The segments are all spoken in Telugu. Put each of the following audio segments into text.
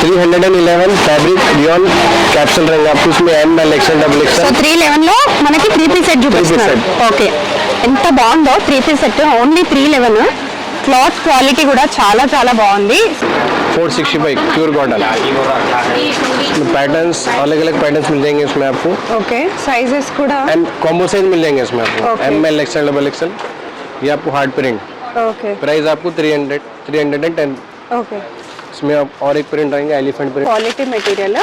311 फैब्रिक रियॉन कैप्सूल रहेंगे आपको इसमें ML XL double XL so 311 లో మనకి 3 పీస్ సెట్ చూపిస్తున్నారు ఓకే ఎంత బాగుందో 3 piece set only 311 cloth quality కూడా చాలా చాలా బాగుంది 465 प्योर कॉटन पैटर्न्स अलग अलग पैटर्न्स मिल जाएंगे इसमें आपको ఓకే సైజెస్ కూడా एंड कॉम्बो साइज मिल जाएंगे इसमें आपको ML XL डबल एक्सएल ये आपको हार्ड प्रिंट ఓకే प्राइस आपको 310 ఓకే इसमें आप और एक प्रिंट आएंगे एलिफेंट प्रिंट క్వాలిటీ మెటీరియల్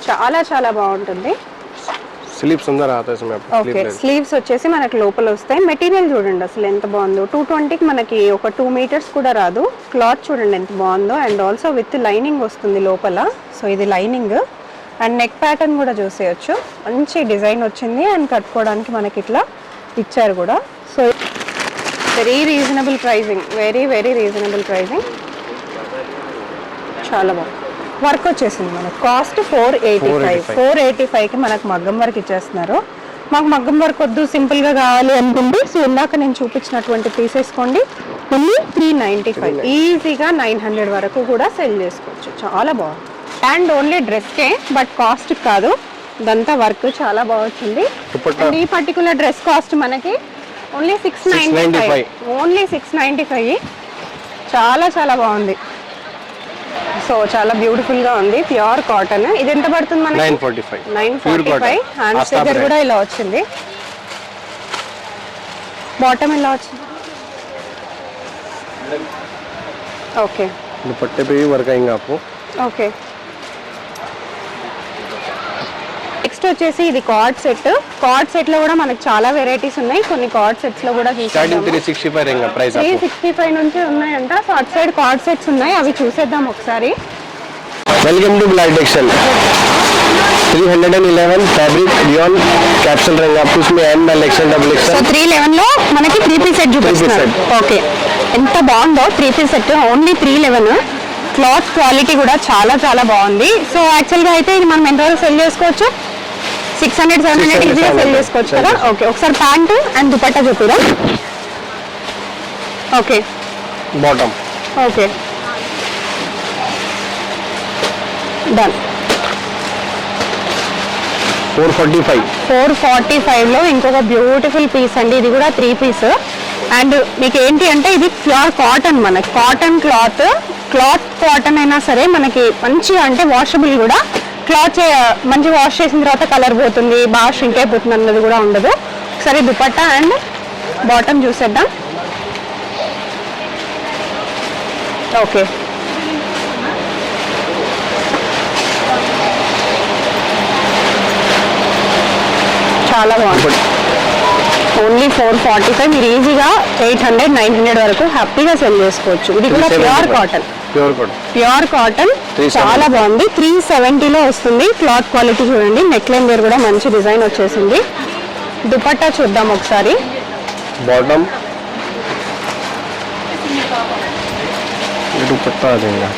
చాలా చాలా బాగుంటుంది स्लीव सुंदर आता है इसमें आपको ఓకే స్లీవ్స్ వచ్చేసి మనకి లోపల వస్తాయి మెటీరియల్ చూడండి అసలు ఎంత బాగుందో 220 కి మనకి ఒక 2 మీటర్స్ కూడా రాదు క్లాత్ చూడండి ఎంత బాగుందో అండ్ ఆల్సో విత్ లైనింగ్ వస్తుంది లోపల సో ఇది లైనింగ్ అండ్ నెక్ ప్యాటర్న్ కూడా చూసేయచ్చు మంచి డిజైన్ వచ్చింది అండ్ కట్టుకోవడానికి మనకి ఇట్లా ఇచ్చారు కూడా so very reasonable pricing very very reasonable pricing చాలా బాగుంది వర్క్ వచ్చేసింది మనకు కాస్ట్ 485 కి మనకు మగ్గం వర్క్ ఇచ్చేస్తున్నారు మాకు మగ్గం వర్క్ వద్దు సింపుల్ గా కావాలి అనుకుంటే సో ఇందాక నేను చూపించినటువంటి తీసేసుకోండి ఓన్లీ 395 ఈజీగా 900 వరకు కూడా సెల్ చేసుకోవచ్చు చాలా బాగుంది అండ్ ఓన్లీ డ్రెస్కే బట్ కాస్ట్ కాదు ఇదంతా వర్క్ చాలా బాగుంది అండ్ ఈ పర్టికులర్ డ్రెస్ కాస్ట్ మనకి ఓన్లీ 695 ఓన్లీ 695 చాలా చాలా బాగుంది సో చాలా బ్యూటిఫుల్ గా ఉంది ప్యూర్ కాటన్ ఇది ఎంత పడుతుంది మనకి 945 హ్యాండ్స్ దగ్గర కూడా ఇలా వచ్చింది బాటమ్ ఇలా వచ్చింది ఓకే दुपट्टे पे भी वर्क आएंगे आपको ఓకే నెక్స్ట్ వచ్చేసి ఇది కార్డ్ సెట్ లో కూడా మనకి చాలా వెరైటీస్ ఉన్నాయి కొన్ని కార్డ్ సెట్స్ లో కూడా स्टार्टिंग 365 रहेगा प्राइस आपको 365 నుంచి ఉన్నాయంట సో అటు సైడ్ కార్డ్ సెట్స్ ఉన్నాయి అవి చూసేద్దాం ఒకసారి welcome to black textile 311 fabric rayon capsule रहेगा आपको इसमें ML XL double so XL 311 లో మనకి 3 పీస్ సెట్ చూపిస్తున్నారు ఓకే ఎంత బాగుందో 3 piece set only 311 cloth quality కూడా చాలా చాలా బాగుంది సో యాక్చువల్ గా అయితే ఇది మనం ఎంత వరకు సెల్ చేసుకోవచ్చు 600-700 ఈజీగా సెల్ చేసుకోవచ్చు కదా ఓకే ఒకసారి ప్యాంట్ అండ్ దుపట్టా చూపిరా ఓకే बॉटम ఓకే డన్ 445 లో ఇంకొక బ్యూటిఫుల్ పీస్ అండి ఇది కూడా 3 పీస్ అండ్ మీకు ఏంటి అంటే ఇది ప్యూర్ కాటన్ మనకి కాటన్ క్లాత్ కాటన్ అయినా సరే మనకి మంచిగా అంటే వాషబుల్ కూడా క్లాత్ మంచి వాష్ చేసిన తర్వాత కలర్ పోతుంది బాగా షింక్ అయిపోతుంది అన్నది కూడా ఉండదు ఒకసారి దుపట్టా అండ్ బాటమ్ చూసేద్దాం ఓకే చాలా బాగుంది ఓన్లీ 445 మీరు ఈజీగా 800-900 వరకు హ్యాపీగా సెల్ చేసుకోవచ్చు ఇది కూడా ప్యూర్ కాటన్ చాలా బాగుంది 370 లో వస్తుంది క్లాత్ క్వాలిటీ చూడండి నెక్ లైన్ దగ్గర కూడా మంచి డిజైన్ వచ్చేసింది దుపట్టా చూద్దాం ఒకసారి बॉटम दुपट्टा देगा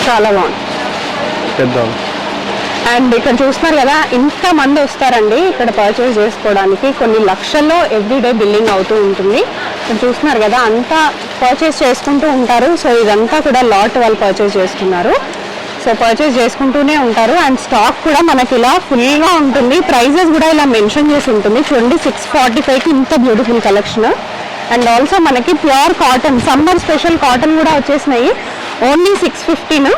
చాలా బాగుంది అండ్ ఇక్కడ చూస్తున్నారు కదా ఇంత మంది వస్తారండి ఇక్కడ పర్చేస్ చేసుకోవడానికి కొన్ని లక్షల్లో ఎవ్రీడే బిల్లింగ్ అవుతూ ఉంటుంది ఇక్కడ చూస్తున్నారు కదా అంతా పర్చేస్ చేసుకుంటూ ఉంటారు సో ఇదంతా కూడా లాట్ వాళ్ళు పర్చేస్ చేసుకున్నారు సో పర్చేస్ చేసుకుంటూనే ఉంటారు అండ్ స్టాక్ కూడా మనకి ఇలా ఫుల్గా ఉంటుంది ప్రైజెస్ కూడా ఇలా మెన్షన్ చేసి ఉంటుంది చూడండి 645కి ఇంత బ్యూటిఫుల్ కలెక్షన్ అండ్ ఆల్సో మనకి pure cotton summer special cotton కూడా వచ్చేసినాయి ఓన్లీ 615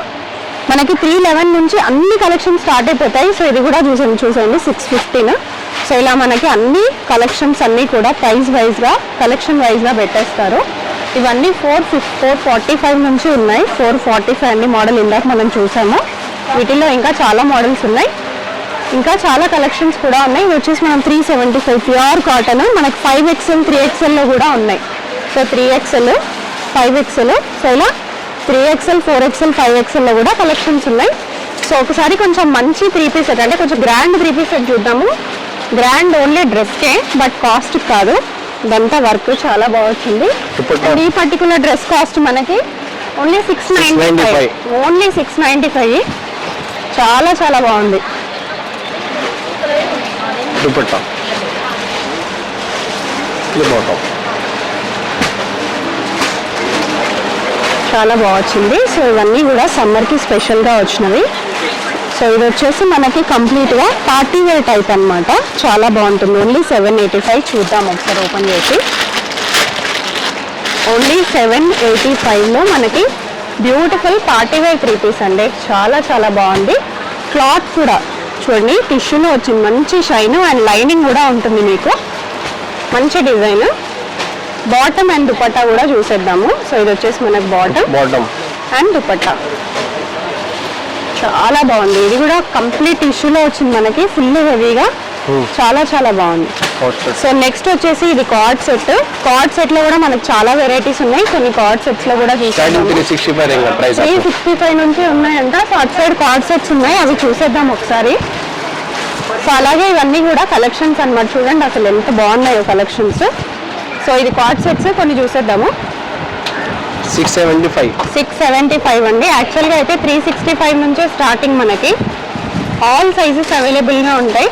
మనకి 311 నుంచి అన్ని కలెక్షన్ స్టార్ట్ అయిపోతాయి సో ఇది కూడా చూసేయండి 615 సో ఇలా మనకి అన్ని కలెక్షన్స్ అన్నీ కూడా ప్రైస్ వైజ్గా కలెక్షన్ వైజ్గా పెట్టేస్తారు ఇవన్నీ 445 నుంచి ఉన్నాయి 445 అన్ని మోడల్ ఇందాక మనం చూసాము వీటిల్లో ఇంకా చాలా మోడల్స్ ఉన్నాయి ఇంకా చాలా కలెక్షన్స్ కూడా ఉన్నాయి ఇవి వచ్చేసి మనం 375 ప్యూర్ కాటన్ మనకి 5XL 3XL లో కూడా ఉన్నాయి సో 3XL 5XL సో ఇలా 3XL 4XL 5XL లో కూడా కలెక్షన్స్ ఉన్నాయి సో ఒకసారి కొంచెం మంచి 3 పీస్ సెట్ అంటే కొంచెం గ్రాండ్ 3 పీస్ సెట్ చూద్దాము గ్రాండ్ ఓన్లీ డ్రెస్కే బట్ కాస్ట్ కాదు ఇదంతా వర్క్ చాలా బాగుంది ఈ పర్టికులర్ డ్రెస్ కాస్ట్ మనకి ఓన్లీ 695 చాలా చాలా బాగుంది दुपट्टा ये बॉटम చాలా బాగా వచ్చింది. సో ఇవన్నీ కూడా సమ్మర్కి స్పెషల్గా వచ్చినవి. సో ఇది వచ్చేసి మనకి కంప్లీట్గా పార్టీ వేర్ టైప్ అన్నమాట. చాలా బాగుంటుంది. ఓన్లీ 785. చూద్దాం ఒకసారి ఓపెన్ చేసి. ఓన్లీ 785లో మనకి బ్యూటిఫుల్ పార్టీ వేర్ 3 పీస్ అండి. చాలా చాలా బాగుంది. క్లాత్ కూడా చూడండి టిష్యూలో వచ్చింది, మంచి షైన్ అండ్ లైనింగ్ కూడా ఉంటుంది మీకు. మంచి డిజైన్. బాటమ్ అండ్ దుపట్టా కూడా చూసేద్దాము. సో ఇది వచ్చేసి మనకు బాటమ్ అండ్ దుపట్టా చాలా బాగుంది. ఇది కూడా కంప్లీట్ టిష్యూలో వచ్చింది మనకి, ఫుల్ హెవీగా. చాలా చాలా బాగుంది. సో నెక్స్ట్ వచ్చేసి ఇది కార్డ్ సెట్. కార్డ్ సెట్ లో కూడా మనకు చాలా వెరైటీస్ ఉన్నాయి. కొన్ని కార్డ్ సెట్స్ లో కూడా చూసాము 365 నుంచి ఉన్నాయంట. సో అటు సైడ్ కార్డ్ సెట్స్ ఉన్నాయి, అవి చూసేద్దాం ఒకసారి. సో అలాగే ఇవన్నీ కూడా కలెక్షన్స్ అన్నమాట. చూడండి అసలు ఎంత బాగున్నాయో కలెక్షన్స్. సో ఇది కార్డ్ సెట్స్ కొన్ని చూసేద్దాము. 675 అండి. యాక్చువల్గా అయితే 365 నుంచే స్టార్టింగ్ మనకి. ఆల్ సైజెస్ అవైలబుల్గా ఉంటాయి.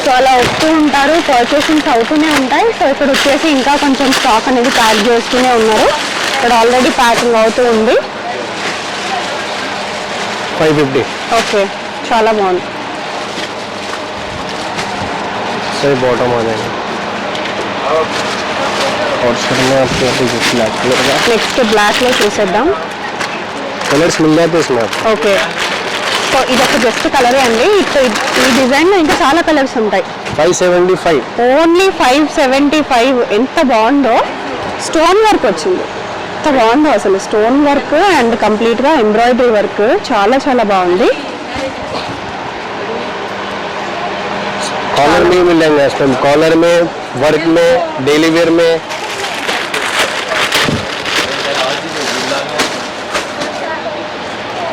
సో అలా వస్తూ ఉంటారు, పర్చేసింగ్స్ అవుతూనే ఉంటాయి. సో ఇక్కడ వచ్చేసి ఇంకా కొంచెం స్టాక్ అనేది ప్యాక్ చేస్తూనే ఉన్నారు. ఇక్కడ ఆల్రెడీ ప్యాకింగ్ అవుతూ ఉంది. 550. ఓకే, చాలా బాగుంది. सही बॉटम आ जाएगा और सर में आपको ब्लैक कलर का నెక్స్ట్ బ్లాక్లో చూసేద్దాం. कलर्स मिल जाते हैं इसमें आपको. ఓకే, సో ఇది ఒక జస్ట్ కలరే అండి. ఈ డిజైన్లో ఇంకా చాలా కలర్స్ ఉంటాయి. 575. ఓన్లీ 575. ఎంత బాగుందో. స్టోన్ వర్క్ వచ్చింది. ఎంత బాగుందో అసలు. స్టోన్ వర్క్ అండ్ కంప్లీట్గా ఎంబ్రాయిడరీ వర్క్. చాలా చాలా బాగుంది. कॉलर में मिल जाएंगे इसमें. कॉलर में, वर्क में, डेली वेयर में.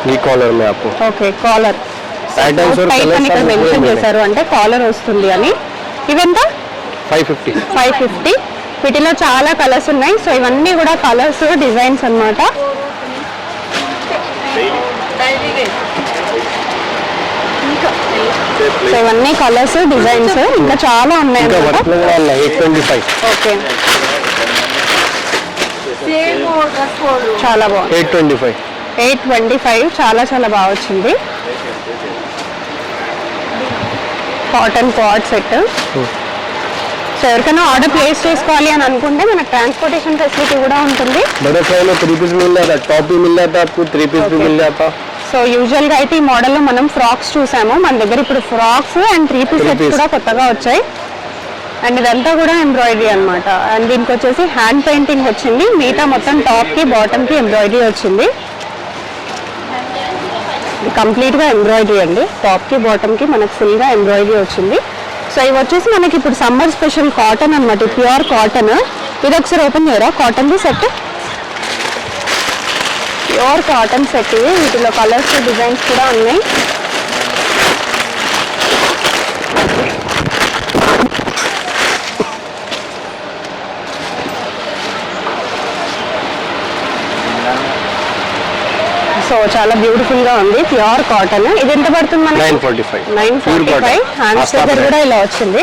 ये कॉलर में आपको ఓకే, కాలర్ पैटर्न्स और టైప్ అని ఇక్కడ कलर्स మెన్షన్ చేశారు, అంటే కాలర్ వస్తుంది అని. ఇవెంత? 550. 550. వీటిలో చాలా కలర్స్ ఉన్నాయి. సో ఇవన్నీ కూడా కలర్స్, డిజైన్స్ అన్నమాట. సో ఇవన్నీ కలర్స్, డిజైన్స్ ఇంకా చాలా ఉన్నాయి ఇంకా అన్నమాట. వర్క్ లో కూడా ఉన్నాయి. 825. ఓకే, చాలా బాగుంది. 825. 825 చాలా చాలా బాగా వచ్చింది. Cotton card set. సో ఎవరికైనా ఆర్డర్ ప్లేస్ చేసుకోవాలి అని అనుకుంటే మనకు ట్రాన్స్పోర్టేషన్ ఫెసిలిటీ కూడా ఉంటుంది. बड़े फ्राई में 3 पीस मिल जाता है, टॉप भी मिल जाता है आपको, 3 पीस भी मिल जाता. సో యూజువల్గా అయితే ఈ మోడల్లో మనం ఫ్రాక్స్ చూసాము. మన దగ్గర ఇప్పుడు ఫ్రాక్స్ అండ్ 3 పీస్ సెట్స్ కూడా కొత్తగా వచ్చాయి. అండ్ ఇదంతా కూడా ఎంబ్రాయిడరీ అన్నమాట. అండ్ దీనికి వచ్చేసి హ్యాండ్ పెయింటింగ్ వచ్చింది. మిగతా మొత్తం టాప్కి బాటమ్కి ఎంబ్రాయిడరీ వచ్చింది. కంప్లీట్గా ఎంబ్రాయిడరీ అండి. టాప్కి బాటమ్కి మనకు ఫుల్గా ఎంబ్రాయిడరీ వచ్చింది. సో ఇవి వచ్చేసి మనకి ఇప్పుడు సమ్మర్ స్పెషల్ కాటన్ అన్నమాట. Pure cotton. ఇది ఒకసారి ఓపెన్ చేయరా కాటన్ది సెట్. Pure cotton set. వీటిలో కలర్స్, డిజైన్స్ కూడా ఉన్నాయి. సో చాలా బ్యూటిఫుల్ గా ఉంది. Pure cotton. ఇది ఎంత పడుతుంది మనకి? 945. 945. హ్యాండ్స్ దగ్గర కూడా ఇలా వచ్చింది.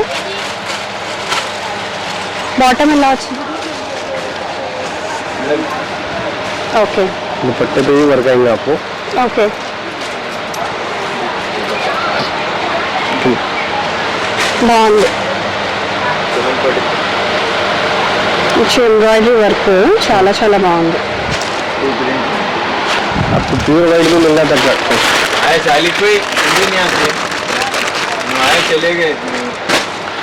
బాటమ్ ఇలా వచ్చింది. ఓకే, दुपट्टे पे भी वर्क आएंगे आपको. ఓకే. బాగుంది. మంచి ఎంబ్రాయిడరీ వర్క్. చాలా చాలా బాగుంది. आपको प्योर वाइट भी मिल जाता है. आए 40 पे नहीं आते आए चले गए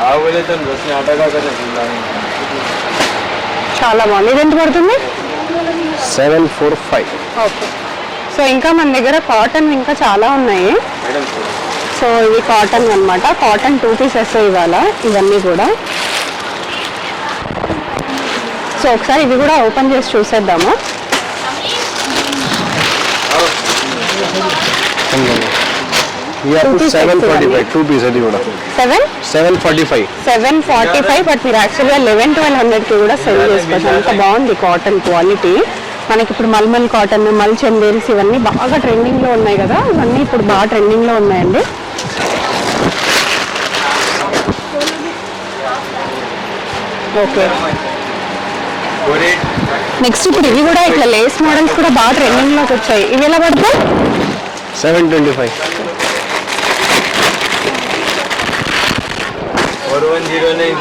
आओ बोले तो बस में आटा का कर చాలా బాగుంది. ఇది ఎంత పడుతుంది? 745. ఓకే. సో ఇంకా మన దగ్గర కాటన్ ఇంకా చాలా ఉన్నాయి. సో ఇవి కాటన్ అన్నమాట. కాటన్ 2 పీసెస్ ఇవాళ ఇవన్నీ కూడా. సో ఒకసారి ఇవి కూడా ఓపెన్ చేసి చూసేద్దాము. ये आपको 745 2 पीस है కూడా. 745. 745. బట్ మీరు యాక్చువల్గా 1100-1200కి కూడా సెల్ చేసుకోవచ్చు. అంత బాగుంది కాటన్ క్వాలిటీ. మనకి ఇప్పుడు మల్మల్ కాటన్, మల్ చందేల్స్ ఇవన్నీ బాగా ట్రెండింగ్లో ఉన్నాయి కదా. ఇవన్నీ ఇప్పుడు బాగా ట్రెండింగ్లో ఉన్నాయండి. ఓకే, నెక్స్ట్ ఇప్పుడు ఇవి కూడా ఇట్లా లేస్ మోడల్స్ కూడా బాగా ట్రెండింగ్ లోకి వచ్చాయి. ఇవి ఎలా పడతాయి? 725. 4109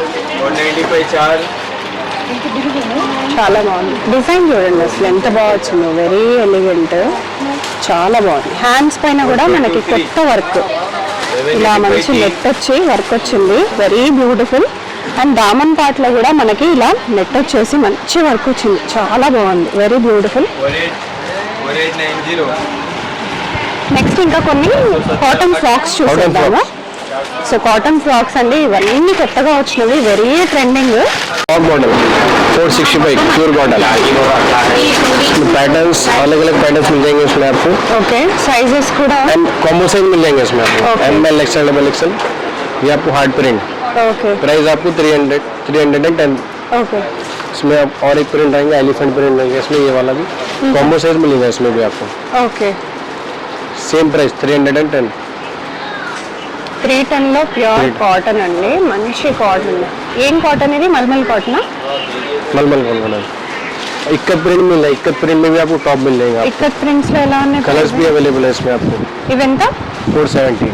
195 4. చాలా బాగుంది. డిజైన్ చూడండి అసలు ఎంత బాగా వచ్చిందో, వెరీ ఎలిగెంట్, చాలా బాగుంది. హ్యాండ్స్ పైన కూడా మనకి కొత్త వర్క్, ఇలా మంచి నెట్ వచ్చి వర్క్ వచ్చింది, very beautiful. And Daman part లో కూడా మనకి ఇలా నెట్ వచ్చేసి మంచి వర్క్ వచ్చింది, చాలా బాగుంది, వెరీ బ్యూటిఫుల్. 4890. నెక్స్ట్ ఇంకా కొన్ని కాటన్ ఫ్రాక్స్ చూసేద్దాము. సో కాటన్ ఫ్రాక్స్ అండి, ఇవన్నీ కొత్తగా వచ్చినవి, very trending. Top model 465 pure cotton. Patterns अलग अलग पैटर्न्स मिल जाएंगे इसमें आपको. ओके, साइजेस కూడా एंड कॉम्बो साइज मिल जाएंगे इसमें आपको. ML XL XL. ये आपको हार्ड प्रिंट. ओके, प्राइस आपको 310. ओके, इसमें आप और एक प्रिंट आएंगे, एलिफेंट प्रिंट आएंगे इसमें, ये वाला भी कॉम्बो साइज मिलेगा इसमें भी आपको. ओके. Same price 310. 310 లో ప్యూర్ కాటన్ అండి, మంచి కాటన్. ఏం కాటన్ ఇది? మల్మల్ కాటనా? मलमल कॉटन. इक्कत प्रिंट मिल रहा है, इक्कत प्रिंट में भी आपको टॉप मिल जाएगा. ఇక్కత్ ప్రింట్స్ లో ఎలా ఉన్నాయి? कलर्स भी अवेलेबल है इसमें आपको. ఇవెంత? 470.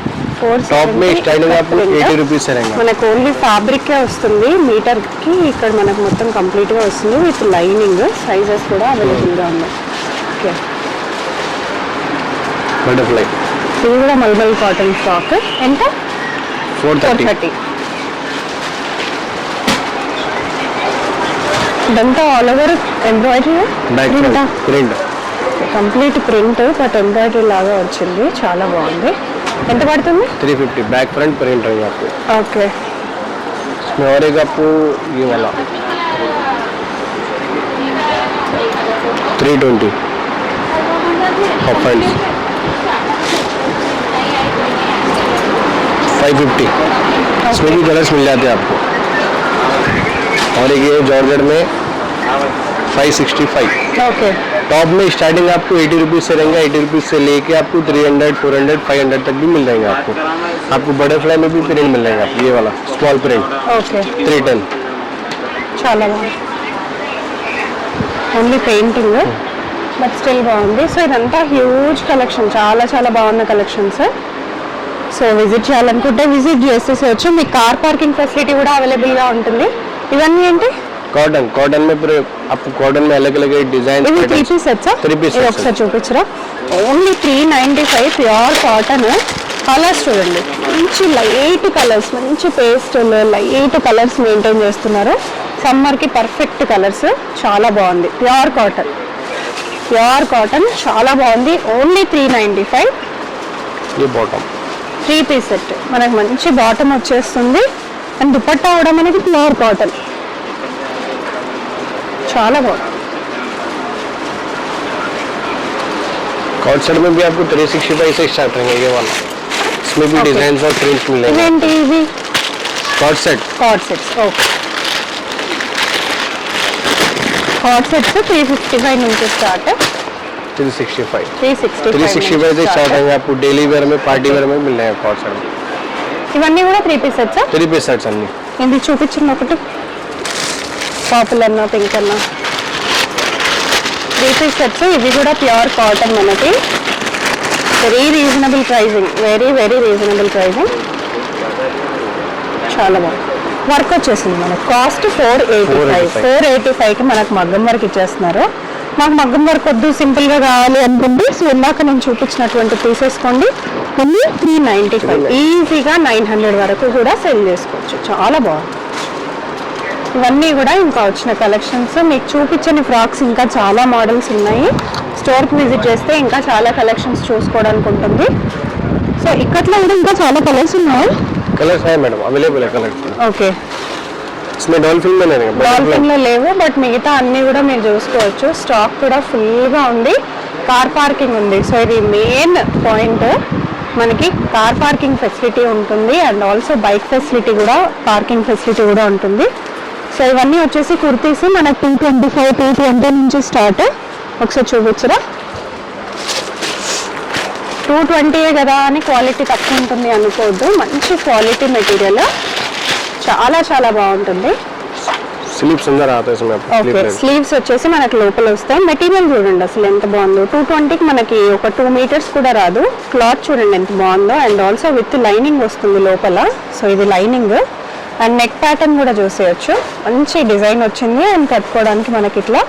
टॉप में स्टार्टिंग आपको 80 रुपीज से रहेगा. మనకు ఓన్లీ ఫ్యాబ్రిక్ వస్తుంది, మీటర్ కి ఇక్కడ మనకు మొత్తం కంప్లీట్ గా వస్తుంది విత్ లైనింగ్. సైజెస్ కూడా అవైలబుల్ గా ఉన్నాయి. ఓకే, बटरफ्लाई ఇది కూడా మల్మల్ కాటన్ ఫ్రాక్. ఎంత? 430. ఇదంతా all over embroidery back print. Complete print but embroidery లాగా వచ్చింది, చాలా బాగుంది. ఎంత పడుతుంది? 350 बैक फ्रंट प्रिंट रहेगा आपको. ఓకే, इसमें और एक आपको ये वाला 320 ऑफ हैंड्स 550. इसमें भी कलर्स मिल जाते हैं आपको. और एक ये जॉर्जेट में 565. ఓకే, टॉप में स्टार्टिंग आपको 80 रुपीज़ से रहेंगे. 80 रुपीज़ से लेके आपको 300, 400, 500 तक भी मिल जाएंगे आपको. आपको बटरफ्लाई में भी प्रिंट मिल जाएगा. ये वाला स्मॉल प्रिंट ఓకే, 310. చాలా బాగుంది. ఓన్లీ పెయింటింగ్ బట్ స్టిల్ బాగుంది. సో ఇదంతా హ్యూజ్ కలెక్షన్, చాలా చాలా బాగున్న కలెక్షన్స్. సో విజిట్ చేయాలనుకుంటే విజిట్ చేసేసేయచ్చు. మీకు కార్ పార్కింగ్ ఫెసిలిటీ కూడా అవైలబుల్గా ఉంటుంది. ఇవన్నీ ఏంటి? कॉटन में पूरे आपको कॉटन में अलग अलग डिजाइन. ఇవి 3 పీస్ సెట్సా? 3 पीस ఇది ఒకసారి చూపించరా? Only 395 pure cotton. కలర్స్ చూడండి, మంచి లైట్ కలర్స్, మంచి పేస్టల్ లైట్ కలర్స్ మెయింటైన్ చేస్తున్నారు. సమ్మర్కి పర్ఫెక్ట్ కలర్స్, చాలా బాగుంది. ప్యూర్ కాటన్ చాలా బాగుంది. ఓన్లీ 395. ये बॉटम 3 పీస్ సెట్ మనకు మంచి బాటమ్ వచ్చేస్తుంది. అండ్ దుపట్టా కూడా మనకి ప్యూర్ కాటన్, చాలా బాగుంది. कॉट सेट में भी आपको 365 से स्टार्ट रहेंगे ये वाला. इसमें भी डिजाइन और प्रिंट्स मिलेंगे. ఇవేంటి ఇవి? Cord set cord sets. Okay, cord sets 355 నుంచి స్టార్ట్. 365 365 से स्टार्ट रहेंगे. आपको डेली वेयर में, पार्टी वेयर में मिल जाएगा कॉट सेट. ఇవన్నీ కూడా 3 పీస్ సెట్సా? 3 पीस सेट्स అన్ని. ఇది చూపించింది ఒకటి పర్పుల్ అన్న, పింక్ అన్న. 3 పీస్ సెట్స్, ఇవి కూడా ప్యూర్ కాటన్ మనకి. Very reasonable pricing, very reasonable pricing, చాలా బాగుంది. వర్క్ వచ్చేసింది మనకు. కాస్ట్ 485కి మనకు మగ్గం వర్క్ ఇచ్చేస్తున్నారు. మాకు మగ్గం వర్క్ వద్దు, సింపుల్గా కావాలి అనుకుంటే సో ఇందాక నేను చూపించినటువంటి తీసేసుకోండి. ఓన్లీ 395. ఈజీగా 900 వరకు కూడా సెల్ చేసుకోవచ్చు, చాలా బాగుంది. ఇవన్నీ కూడా ఇంకా వచ్చిన కలెక్షన్స్. మీకు చూపించని ఫ్రాక్స్ ఇంకా చాలా మోడల్స్ ఉన్నాయి. స్టోర్కి విజిట్ చేస్తే ఇంకా చాలా కలెక్షన్స్ చూసుకోవడానికి ఉంటుంది. సో ఇక్కట్లో కూడా ఇంకా చాలా కలర్స్ ఉన్నాయి. कलर्स है मैडम, अवेलेबल है कलर्स. ఓకే, इसमें डॉल्फिन में नहीं है. డాల్ఫిన్ లో లేవు బట్ మిగతా అన్ని కూడా మీరు చూసుకోవచ్చు. స్టాక్ కూడా ఫుల్గా ఉంది. కార్ పార్కింగ్ ఉంది. సో ఇది మెయిన్ పాయింట్, మనకి కార్ పార్కింగ్ ఫెసిలిటీ ఉంటుంది అండ్ ఆల్సో బైక్ ఫెసిలిటీ కూడా, పార్కింగ్ ఫెసిలిటీ కూడా ఉంటుంది. సో ఇవన్నీ వచ్చేసి కుర్తీస్ మనకి 225, 220 నుంచి స్టార్ట్. ఒకసారి చూపించరా? 220 కదా అని క్వాలిటీ తక్కువ ఉంటుంది అనుకోవద్దు. మంచి క్వాలిటీ మెటీరియల్, చాలా బాగుంటుంది. स्लीव्स अंदर आता है इसमें आपको ఓకే स्लीव స్లీవ్స్ వచ్చేసి మనకి లోపల వస్తాయి. మెటీరియల్ చూడండి అసలు ఎంత బాగుందో. 220కి మనకి ఒక 2 మీటర్స్ కూడా రాదు. క్లాత్ చూడండి ఎంత బాగుందో. అండ్ ఆల్సో విత్ లైనింగ్ వస్తుంది లోపల. సో ఇది లైనింగ్ అండ్ నెక్ ప్యాటర్న్ కూడా చూసేయచ్చు. మంచి డిజైన్ వచ్చింది అండ్ కట్టుకోవడానికి మనకి ఇట్లా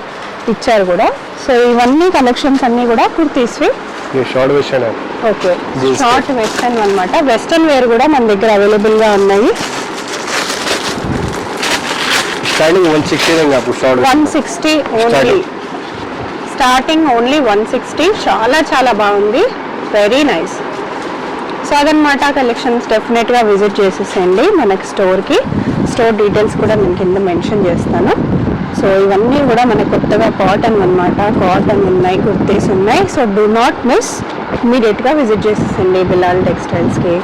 ఇచ్చారు కూడా. సో ఇవన్నీ కలెక్షన్స్ అన్నీ కూడా కుర్తీస్వి. ये शॉर्ट वेस्टर्न है ఓకే Jeans షార్ట్ వెస్టర్న్ అన్నమాట. వెస్టర్న్ వేర్ కూడా మన దగ్గర అవైలబుల్గా ఉన్నాయి. स्टार्टिंग 160 देंगे आपको शॉर्ट 160 ఓన్లీ. Starting only 160. చాలా చాలా బాగుంది. Very nice. సో అదనమాట కలెక్షన్స్. డెఫినెట్గా విజిట్ చేసేసేయండి మనకి స్టోర్కి. స్టోర్ డీటెయిల్స్ కూడా నేను కింద మెన్షన్ చేస్తాను. సో ఇవన్నీ కూడా మనకి కొత్తగా కాటన్ అన్నమాట. కాటన్ ఉన్నాయి, కుర్తీస్ ఉన్నాయి. So do not miss. ఇమీడియట్గా విజిట్ చేసేసండి బిలాల్ టెక్స్టైల్స్కి.